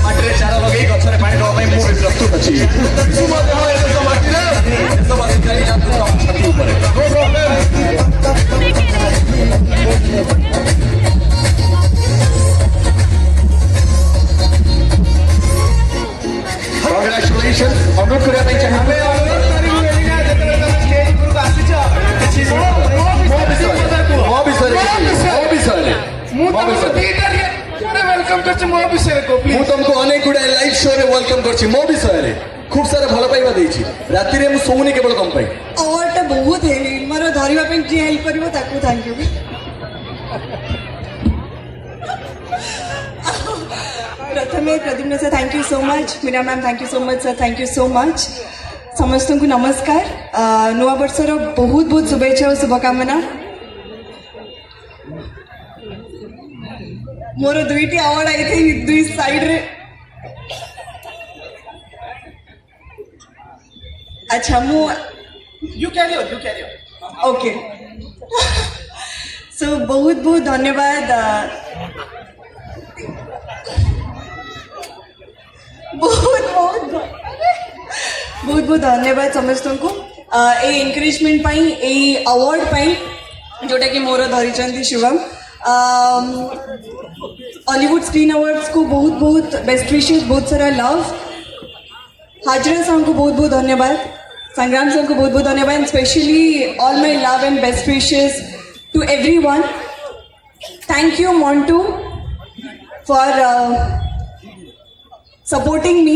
ମାଟିରେ ଚାରା ଲଗେଇ ଗଛରେ ପାଣି ଦେବା ପାଇଁ ମୁଁ ବି ପ୍ରସ୍ତୁତ ଅଛି ତୁମ ଦେହ ଏ ଦେଶ ମାଟିରେ ଦେଶବାସୀ ଚାଲି ଯାଆନ୍ତୁ ତମ ଛାତି ଉପରେ Congratulations, ଅନୁରୋଧ କରିବା ପାଇଁ ଚାହିଁବେ ମୁଁ ତମକୁ ଅନେକ ଗୁଡାଏ ଲାଇଭ ଶୋ ରେ ୱେଲକମ୍ କରିଛି ମୋ ବିଷୟରେ खूब सारा भल पाइबा देछि राति रे मु सोमुनी केवल कम पाई अवार्ड बहुत है मोर धरिबा पे जे हेल्प करबो ताकू थैंक यू प्रथमे Pradyumna sir thank you so much Meera ma'am thank you so much sir thank you so much समस्त को नमस्कार नुआ वर्षर बहुत बहुत शुभेच्छा और शुभकामना मोर दुईटी अवार्ड आई थी दुई साइड रे अच्छा मु you carry on okay so बहुत बहुत धन्यवाद बहुत बहुत धन्यवाद समस्त को ए एनकरेजमेंट पाई ए अवार्ड पाई जोटा कि मोर धरी शिवम हॉलीवुड स्क्रीन अवार्ड्स को बहुत बहुत बेस्ट विशेस बहुत सारा लव हाजरा सर को बहुत बहुत धन्यवाद संग्राम सर को बहुत बहुत धन्यवाद specially all my love and best wishes to everyone thank you Montu for supporting me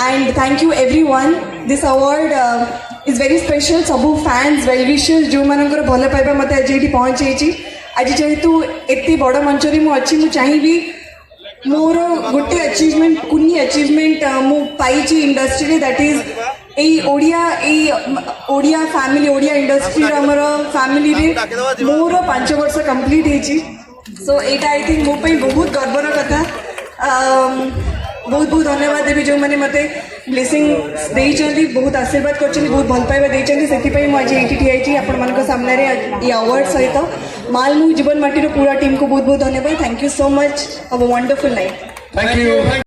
and thank you everyone this award is very special सबू fans well wishers जो मानकर भल पाइबा मते आज एठी पहुंचेची आज जेहेतु एते बड़ मंच रे मु अछि मु चाहिबी मोर गोटे अचीवमेंट कुनी अचीवमेंट मु पाइची इंडस्ट्री रे that is a Odia family Odia industry रे हमर फैमिली रे मोर 5 वर्ष कंप्लीट हेची सो एटा आई थिंक मो पे बहुत गर्वर कथा बहुत बहुत धन्यवाद देवी जो मैंने मते ब्लेसिंग देइचंदी बहुत आशीर्वाद करछन बहुत भल पाइबा देइचंदी सेति पई मु आज एठी ठियाइची आपण मानक सामने रे ई अवार्ड सहित मालमु जीवन माटी रो पूरा टीम को बहुत बहुत धन्यवाद thank you so much have a wonderful night thank you